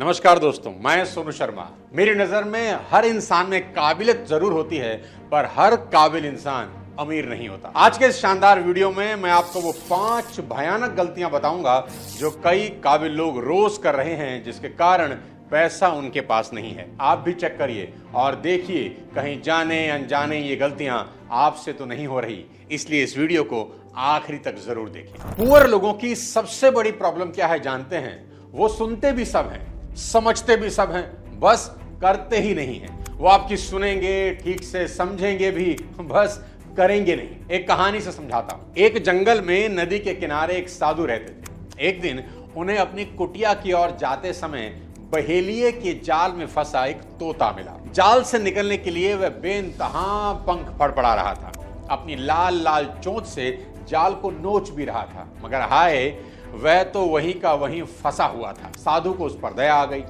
नमस्कार दोस्तों, मैं सोनू शर्मा। मेरी नज़र में हर इंसान में काबिलियत जरूर होती है, पर हर काबिल इंसान अमीर नहीं होता। आज के इस शानदार वीडियो में मैं आपको वो 5 भयानक गलतियां बताऊंगा जो कई काबिल लोग रोज कर रहे हैं, जिसके कारण पैसा उनके पास नहीं है। आप भी चेक करिए और देखिए कहीं जाने अनजाने ये गलतियां आपसे तो नहीं हो रही, इसलिए इस वीडियो को आखिरी तक जरूर देखिए। पुअर लोगों की सबसे बड़ी प्रॉब्लम क्या है जानते हैं? वो सुनते भी सब हैं, समझते भी सब हैं, बस करते ही नहीं हैं। वो आपकी सुनेंगे, ठीक से समझेंगे भी, बस करेंगे नहीं। एक कहानी से समझाता हूं। एक जंगल में नदी के किनारे एक साधु रहते थे। एक दिन उन्हें अपनी कुटिया की ओर जाते समय बहेलिये के जाल में फंसा एक तोता मिला। जाल से निकलने के लिए वह बेइंतहा पंख फड़फड़ा रहा था। अपनी लाल लाल चोंच से जाल को नोच भी रहा था, मगर हाय, वह तो वहीं का वहीं फंसा हुआ था। साधु को उस पर दया आ गई।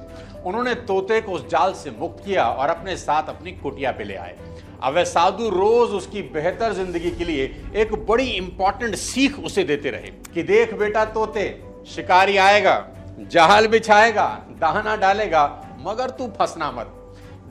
उन्होंने तोते को उस जाल से मुक्त किया और अपने साथ अपनी कुटिया पे ले आए। अब वह साधु रोज उसकी बेहतर जिंदगी के लिए एक बड़ी इंपॉर्टेंट सीख उसे देते रहे कि देख बेटा तोते, शिकारी आएगा, जाल बिछाएगा, दाना डालेगा, मगर तू फंसना मत।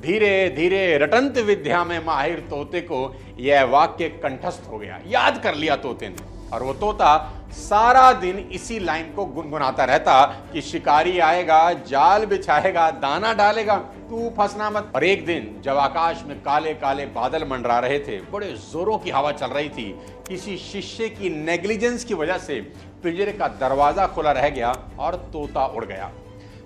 धीरे धीरे रटंत विद्या में माहिर तोते को यह वाक्य कंठस्थ हो गया, याद कर लिया तोते ने। और वो तोता सारा दिन इसी लाइन को गुनगुनाता रहता कि शिकारी आएगा, जाल बिछाएगा, दाना डालेगा, तू फंसना मत। और एक दिन जब आकाश में काले काले बादल मंडरा रहे थे, बड़े जोरों की हवा चल रही थी, किसी शिष्य की नेग्लिजेंस की वजह से पिंजरे का दरवाजा खुला रह गया और तोता उड़ गया।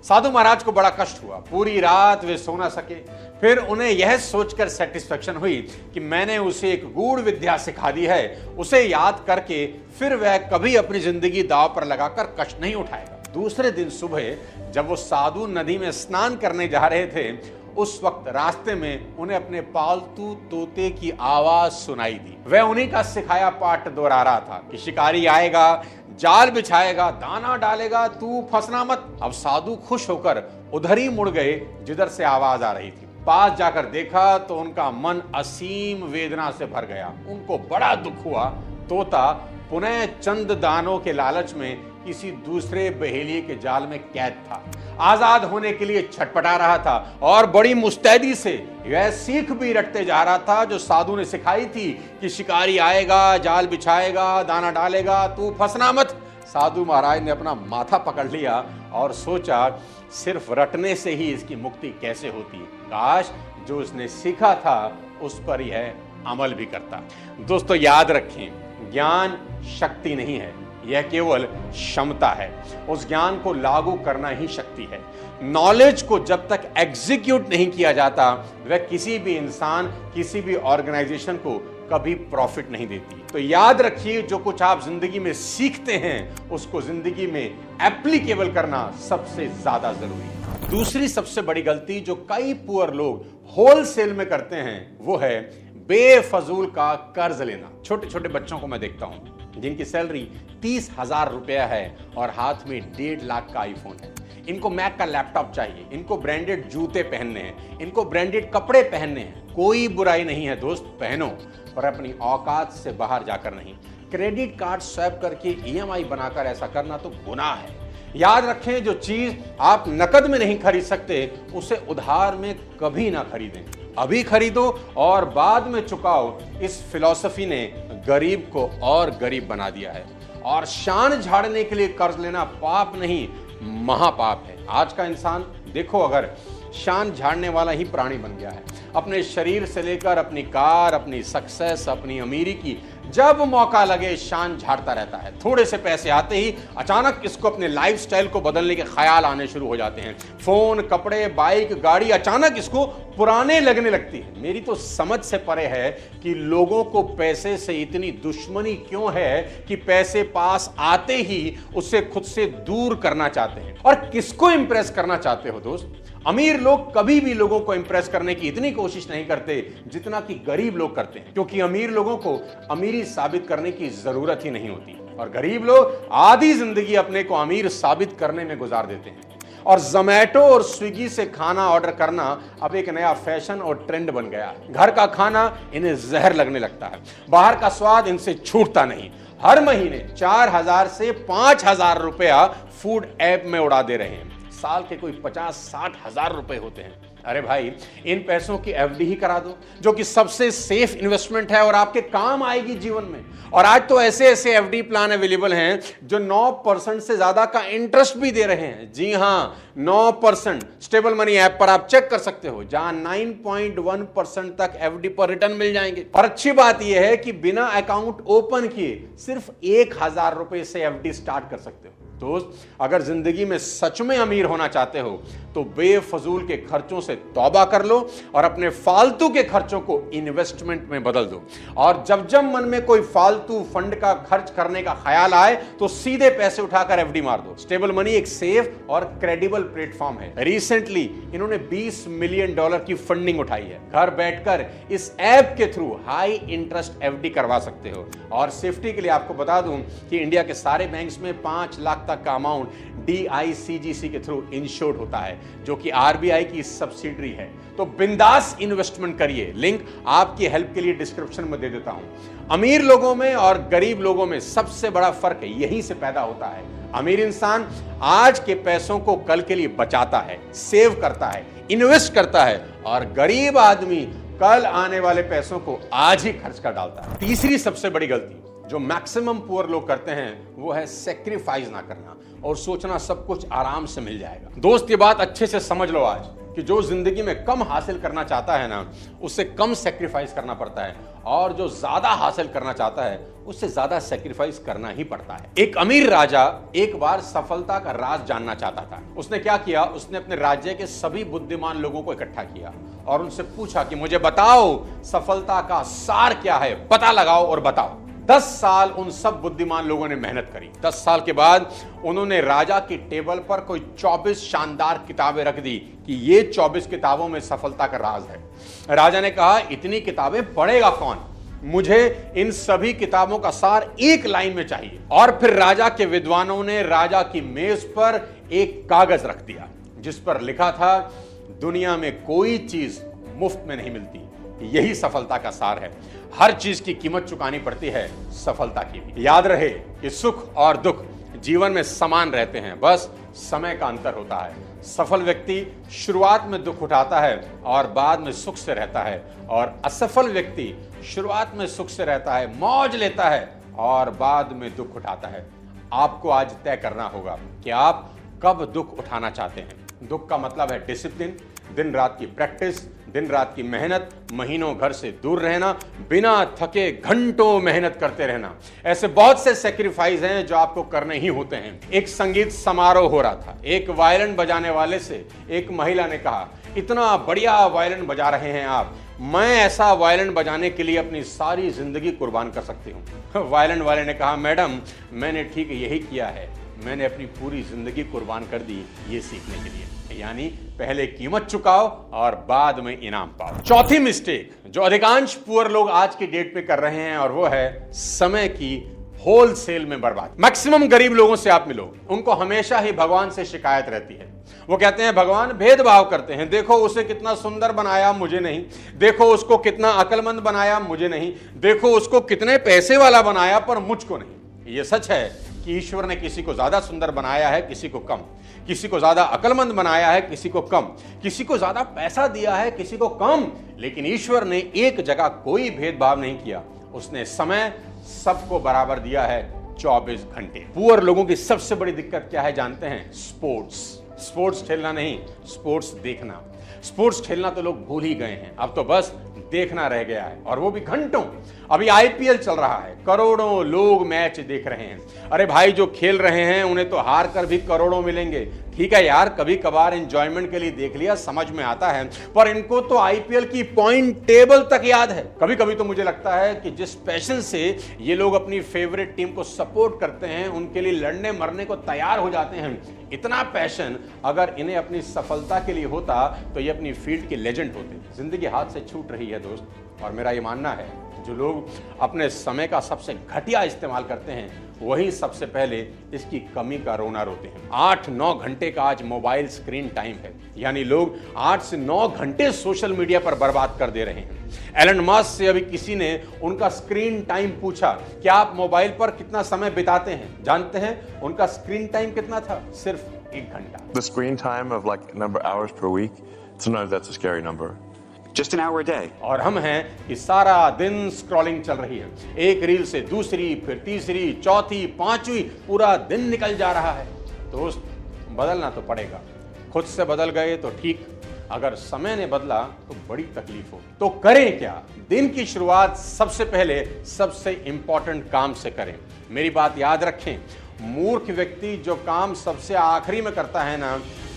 साधु महाराज को बड़ा कष्ट हुआ। पूरी रात वे सो ना सके। फिर उन्हें यह सोचकर सेटिस्फेक्शन हुई कि मैंने उसे एक गूढ़ विद्या सिखा दी है। उसे याद करके फिर वह कभी अपनी जिंदगी दांव पर लगाकर कष्ट नहीं उठाएगा। दूसरे दिन सुबह जब वो साधु नदी में स्नान करने जा रहे थे, उस वक्त रास्ते में उन्हें अपने पालतू तोते की आवाज सुनाई दी। वह उन्हीं का सिखाया पाठ दोहरा रहा था कि शिकारी आएगा, जाल बिछाएगा, दाना डालेगा, तू फंसना मत। अब साधु खुश होकर उधर ही मुड़ गए जिधर से आवाज आ रही थी। पास जाकर देखा तो उनका मन असीम वेदना से भर गया। उनको बड़ा दुख हुआ। तोता पुनः चंद दानों के लालच में किसी दूसरे बहेलिये के जाल में कैद था। आजाद होने के लिए छटपटा रहा था और बड़ी मुस्तैदी से वह सीख भी रटते जा रहा था जो साधु ने सिखाई थी कि शिकारी आएगा, जाल बिछाएगा, दाना डालेगा, तू फंसना मत। साधु महाराज ने अपना माथा पकड़ लिया और सोचा, सिर्फ रटने से ही इसकी मुक्ति कैसे होती। काश जो उसने सीखा था उस पर यह अमल भी करता। दोस्तों याद रखें, ज्ञान शक्ति नहीं है, यह केवल क्षमता है। उस ज्ञान को लागू करना ही शक्ति है। नॉलेज को जब तक एग्जीक्यूट नहीं किया जाता, वह किसी भी इंसान, किसी भी ऑर्गेनाइजेशन को कभी प्रॉफिट नहीं देती। तो याद रखिए, जो कुछ आप जिंदगी में सीखते हैं उसको जिंदगी में एप्लीकेबल करना सबसे ज्यादा जरूरी है। दूसरी सबसे बड़ी गलती जो कई पुअर लोग होलसेल में करते हैं वो है बेफजूल का कर्ज लेना। छोटे छोटे बच्चों को मैं देखता हूं जिनकी सैलरी 30,000 रुपया है और हाथ में 1.5 लाख का आईफोन है। इनको मैक का लैपटॉप चाहिए, इनको ब्रांडेड जूते पहनने हैं, इनको ब्रांडेड कपड़े पहनने हैं। कोई बुराई नहीं है दोस्त, पहनो, पर अपनी औकात से बाहर जाकर नहीं। क्रेडिट कार्ड स्वैप करके EMI बनाकर ऐसा करना तो गुनाह है। याद रखें, जो चीज आप नकद में नहीं खरीद सकते उसे उधार में कभी ना खरीदें। अभी खरीदो और बाद में चुकाओ। इस फिलॉसफी ने गरीब को और गरीब बना दिया है। और शान झाड़ने के लिए कर्ज लेना पाप नहीं, महापाप है। आज का इंसान देखो, अगर शान झाड़ने वाला ही प्राणी बन गया है। अपने शरीर से लेकर अपनी कार, अपनी सक्सेस, अपनी अमीरी की जब मौका लगे शान झाड़ता रहता है। थोड़े से पैसे आते ही अचानक इसको अपने लाइफस्टाइल को बदलने के ख्याल आने शुरू हो जाते हैं। फोन, कपड़े, बाइक, गाड़ी अचानक इसको पुराने लगने लगती है। मेरी तो समझ से परे है कि लोगों को पैसे से इतनी दुश्मनी क्यों है कि पैसे पास आते ही उससे खुद से दूर करना चाहते हैं। और किसको इंप्रेस करना चाहते हो दोस्त? अमीर लोग कभी भी लोगों को इंप्रेस करने की इतनी कोशिश नहीं करते जितना कि गरीब लोग करते हैं, क्योंकि अमीर लोगों को अमीरी साबित करने की जरूरत ही नहीं होती और गरीब लोग आधी जिंदगी अपने को अमीर साबित करने में गुजार देते हैं। और जोमैटो और स्विगी से खाना ऑर्डर करना अब एक नया फैशन और ट्रेंड बन गया है। घर का खाना इन्हें जहर लगने लगता है, बाहर का स्वाद इनसे छूटता नहीं। हर महीने 4,000 से 5,000 रुपया फूड ऐप में उड़ा दे रहे हैं। साल के कोई 50-60 हजार रुपए होते हैं। अरे भाई, इन पैसों की एफडी ही करा दो, जो कि सबसे सेफ इन्वेस्टमेंट है और आपके काम आएगी जीवन में। और आज तो ऐसे ऐसे एफडी प्लान अवेलेबल हैं जो 9% से ज्यादा का इंटरेस्ट भी दे रहे हैं। जी हां, 9%। स्टेबल मनी ऐप पर आप चेक कर सकते हो, जहां 9.1% तक एफडी पर रिटर्न मिल जाएंगे। और अच्छी बात यह है कि बिना अकाउंट ओपन किए सिर्फ 1,000 रुपए से एफडी स्टार्ट कर सकते हो। दोस्त, अगर जिंदगी में सच में अमीर होना चाहते हो तो बेफजूल के खर्चों से तौबा कर लो और अपने फालतू के खर्चों को इन्वेस्टमेंट में बदल दो। और जब जब मन में कोई फालतू फंड का खर्च करने का ख्याल आए तो सीधे पैसे उठाकर एफडी मार दो। स्टेबल मनी एक सेफ और क्रेडिबल प्लेटफॉर्म है। रिसेंटली इन्होंने $20 मिलियन की फंडिंग उठाई है। घर बैठकर इस ऐप के थ्रू हाई इंटरेस्ट एफडी करवा सकते हो। और सेफ्टी के लिए आपको बता दूं कि इंडिया के सारे बैंक्स में 5 लाख तक का अमाउंट DICGC के थ्रू इंश्योर्ड होता है, जो कि RBI की सब्सिडरी है। तो बिंदास इन्वेस्टमेंट करिए। लिंक आपकी हेल्प के लिए डिस्क्रिप्शन में दे देता हूं। अमीर लोगों में और गरीब लोगों में सबसे बड़ा फर्क यहीं से पैदा होता है। अमीर इंसान आज के पैसों को कल के लिए बचाता है, सेव करता है, इन्वेस्ट करता है, और गरीब आदमी कल आने वाले पैसों को आज ही खर्च कर डालता है। तीसरी सबसे बड़ी गलती जो मैक्सिमम पुअर लोग करते हैं वो है सेक्रीफाइस ना करना और सोचना सब कुछ आराम से मिल जाएगा। दोस्त, ये बात अच्छे से समझ लो आज कि जो जिंदगी में कम हासिल करना चाहता है ना, उससे कम सेक्रीफाइस करना पड़ता है, और जो ज्यादा हासिल करना चाहता है उससे ज्यादा सेक्रीफाइस करना ही पड़ता है। एक अमीर राजा एक बार सफलता का राज जानना चाहता था। उसने क्या किया, उसने अपने राज्य के सभी बुद्धिमान लोगों को इकट्ठा किया और उनसे पूछा कि मुझे बताओ सफलता का सार क्या है, पता लगाओ और बताओ। 10 साल उन सब बुद्धिमान लोगों ने मेहनत करी। 10 साल के बाद उन्होंने राजा की टेबल पर कोई 24 शानदार किताबें रख दी कि ये 24 किताबों में सफलता का राज है। राजा ने कहा, इतनी किताबें पढ़ेगा कौन, मुझे इन सभी किताबों का सार एक लाइन में चाहिए। और फिर राजा के विद्वानों ने राजा की मेज पर एक कागज रख दिया जिस पर लिखा था, दुनिया में कोई चीज मुफ्त में नहीं मिलती, यही सफलता का सार है। हर चीज की कीमत चुकानी पड़ती है, सफलता की भी। याद रहे कि सुख और दुख जीवन में समान रहते हैं, बस समय का अंतर होता है। सफल व्यक्ति शुरुआत में दुख उठाता है और बाद में सुख से रहता है, और असफल व्यक्ति शुरुआत में सुख से रहता है, मौज लेता है, और बाद में दुख उठाता है। आपको आज तय करना होगा कि आप कब दुख उठाना चाहते हैं। दुख का मतलब है डिसिप्लिन, दिन रात की प्रैक्टिस, दिन रात की मेहनत, महीनों घर से दूर रहना, बिना थके घंटों मेहनत करते रहना। ऐसे बहुत से सेक्रीफाइस हैं जो आपको करने ही होते हैं। एक संगीत समारोह हो रहा था। एक वायलिन बजाने वाले से एक महिला ने कहा, इतना बढ़िया वायलिन बजा रहे हैं आप, मैं ऐसा वायलिन बजाने के लिए अपनी सारी जिंदगी कुर्बान कर सकती हूँ। वायलिन वाले ने कहा, मैडम मैंने ठीक यही किया है, मैंने अपनी पूरी जिंदगी कुर्बान कर दी ये सीखने के लिए। यानी पहले कीमत चुकाओ और बाद में इनाम पाओ। चौथी मिस्टेक जो अधिकांश पुअर लोग आज की डेट में कर रहे हैं, और वो है समय की होलसेल में बर्बाद। मैक्सिमम गरीब लोगों से आप मिलो, उनको हमेशा ही भगवान से शिकायत रहती है। वो कहते हैं भगवान भेदभाव करते हैं, देखो उसे कितना सुंदर बनाया मुझे नहीं, देखो उसको कितना अक्लमंद बनाया मुझे नहीं, देखो उसको कितने पैसे वाला बनाया पर मुझको नहीं। ये सच है कि ईश्वर ने किसी को ज्यादा सुंदर बनाया है, किसी को कम, किसी को ज्यादा अक्लमंद बनाया है, किसी को कम, किसी को ज्यादा पैसा दिया है, किसी को कम, लेकिन ईश्वर ने एक जगह कोई भेदभाव नहीं किया। उसने समय सबको बराबर दिया है, 24 घंटे। पुअर लोगों की सबसे बड़ी दिक्कत क्या है जानते हैं? स्पोर्ट्स खेलना नहीं, स्पोर्ट्स देखना। स्पोर्ट्स खेलना तो लोग भूल ही गए हैं, अब तो बस देखना रह गया है, और वो भी घंटों। अभी IPL चल रहा है, करोड़ों लोग मैच देख रहे हैं। अरे भाई, जो खेल रहे हैं उन्हें तो हार कर भी करोड़ों मिलेंगे। ठीक है यार, कभी कभार एंजॉयमेंट के लिए देख लिया, समझ में आता है, पर इनको तो IPL की पॉइंट टेबल तक याद है। कभी कभी तो मुझे लगता है कि जिस पैशन से ये लोग अपनी फेवरेट टीम को सपोर्ट करते हैं, उनके लिए लड़ने मरने को तैयार हो जाते हैं, इतना पैशन अगर इन्हें अपनी सफलता के लिए होता तो ये अपनी फील्ड के लेजेंड होते। जिंदगी हाथ से छूट रही है दोस्त, और मेरा ये मानना है जो लोग अपने समय का सबसे घटिया इस्तेमाल करते हैं वही सबसे पहले इसकी कमी का रोना रोते हैं। 8-9 घंटे का आज मोबाइल स्क्रीन टाइम है, यानी लोग 8 से 9 घंटे सोशल मीडिया पर बर्बाद कर दे रहे हैं। एलन मस्क से अभी किसी ने उनका स्क्रीन टाइम पूछा, क्या आप मोबाइल पर कितना समय बिताते हैं? जानते हैं उनका स्क्रीन टाइम कितना था? सिर्फ 1 घंटा। The screen time of like number of hours per week, sometimes that's a scary number. Just an hour a day. और हम हैं कि सारा दिन स्क्रॉलिंग चल रही है, एक रील से दूसरी, फिर तीसरी, चौथी, पांचवी, पूरा दिन निकल जा रहा है। दोस्त, बदलना तो पड़ेगा। खुद से बदल गए तो ठीक, अगर समय ने बदला तो बड़ी तकलीफ हो। तो करें क्या? दिन की शुरुआत सबसे पहले सबसे इंपॉर्टेंट काम से करें। मेरी बात याद रखें, मूर्ख व्यक्ति जो काम सबसे आखिरी में करता है ना,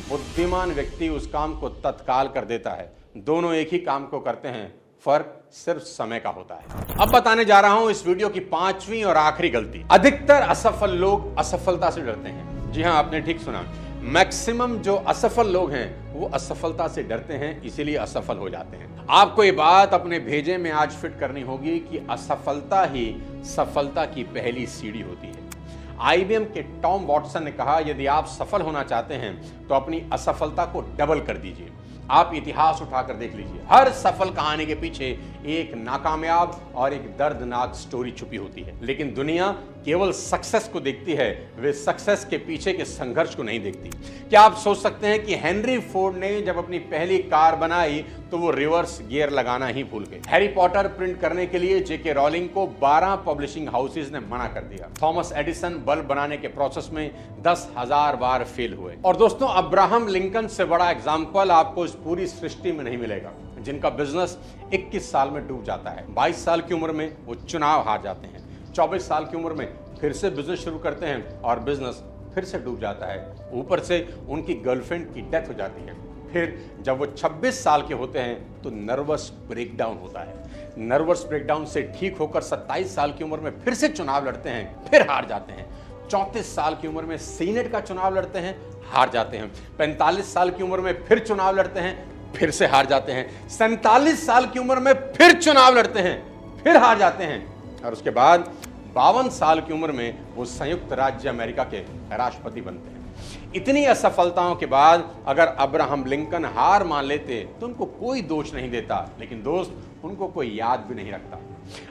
बुद्धिमान व्यक्ति उस काम को तत्काल कर देता है। दोनों एक ही काम को करते हैं, फर्क सिर्फ समय का होता है। अब बताने जा रहा हूं इस वीडियो की 5वीं और आखिरी गलती। अधिकतर असफल लोग असफलता से डरते हैं। जी हां, आपने ठीक सुना, मैक्सिमम जो असफल लोग हैं वो असफलता से डरते हैं, इसीलिए असफल हो जाते हैं। आपको ये बात अपने भेजे में आज फिट करनी होगी कि असफलता ही सफलता की पहली सीढ़ी होती है। IBM के टॉम वॉटसन ने कहा, यदि आप सफल होना चाहते हैं तो अपनी असफलता को डबल कर दीजिए। आप इतिहास उठाकर देख लीजिए, हर सफल कहानी के पीछे एक नाकामयाब और एक दर्दनाक स्टोरी छुपी होती है। लेकिन दुनिया केवल सक्सेस को देखती है, वे सक्सेस के पीछे के संघर्ष को नहीं देखती। क्या आप सोच सकते हैं कि हेनरी फोर्ड ने जब अपनी पहली कार बनाई तो वो रिवर्स गियर लगाना ही भूल गए। हैरी पॉटर प्रिंट करने के लिए जेके रॉलिंग को 12 पब्लिशिंग हाउसेज ने मना कर दिया। थॉमस एडिसन बल्ब बनाने के प्रोसेस में 10,000 बार फेल हुए। और दोस्तों, अब्राहम लिंकन से बड़ा एग्जाम्पल आपको इस पूरी सृष्टि में नहीं मिलेगा, जिनका बिजनेस 21 साल में डूब जाता है। 22 साल की उम्र में वो चुनाव हार जाते हैं, 24 साल की उम्र में फिर से बिजनेस शुरू करते हैं और बिजनेस फिर से डूब जाता है। ऊपर से उनकी गर्लफ्रेंड की डेथ हो जाती है। फिर जब वो 26 साल के होते हैं तो नर्वस ब्रेकडाउन होता है। नर्वस ब्रेकडाउन से ठीक होकर 27 साल की उम्र में फिर से चुनाव लड़ते हैं, फिर हार जाते हैं। 34 साल की उम्र में सीनेट का चुनाव लड़ते हैं, हार जाते हैं। 45 साल की उम्र में फिर चुनाव लड़ते हैं, फिर से हार जाते हैं। 47 साल की उम्र में फिर चुनाव लड़ते हैं, फिर हार जाते हैं। और उसके बाद 52 साल की उम्र में वो संयुक्त राज्य अमेरिका के राष्ट्रपति बनते हैं। इतनी असफलताओं के बाद अगर अब्राहम लिंकन हार मान लेते तो उनको कोई दोष नहीं देता, लेकिन दोस्त, उनको कोई याद भी नहीं रखता।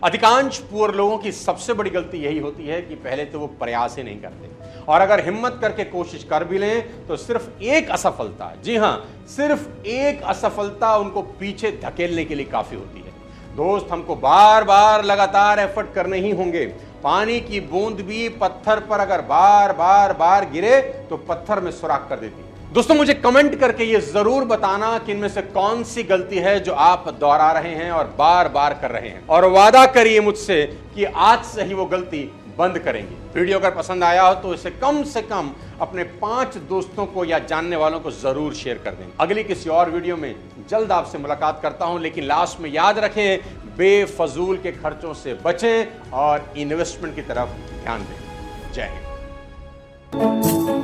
अधिकांश पुअर लोगों की सबसे बड़ी गलती यही होती है कि पहले तो वो प्रयास ही नहीं करते, और अगर हिम्मत करके कोशिश कर भी लें तो सिर्फ एक असफलता, जी हां, सिर्फ एक असफलता उनको पीछे धकेलने के लिए काफी होती है। दोस्त, हमको बार बार लगातार एफर्ट करने ही होंगे। पानी की बूंद भी पत्थर पर अगर बार बार बार गिरे तो पत्थर में सुराख कर देती है। दोस्तों, मुझे कमेंट करके ये जरूर बताना कि इनमें से कौन सी गलती है जो आप दोहरा रहे हैं और बार बार कर रहे हैं, और वादा करिए मुझसे कि आज से ही वो गलती बंद करेंगे। वीडियो अगर पसंद आया हो तो इसे कम से कम अपने 5 दोस्तों को या जानने वालों को जरूर शेयर कर दें। अगली किसी और वीडियो में जल्द आपसे मुलाकात करता हूं, लेकिन लास्ट में याद रखें, बेफजूल के खर्चों से बचें और इन्वेस्टमेंट की तरफ ध्यान दें। जय हिंद।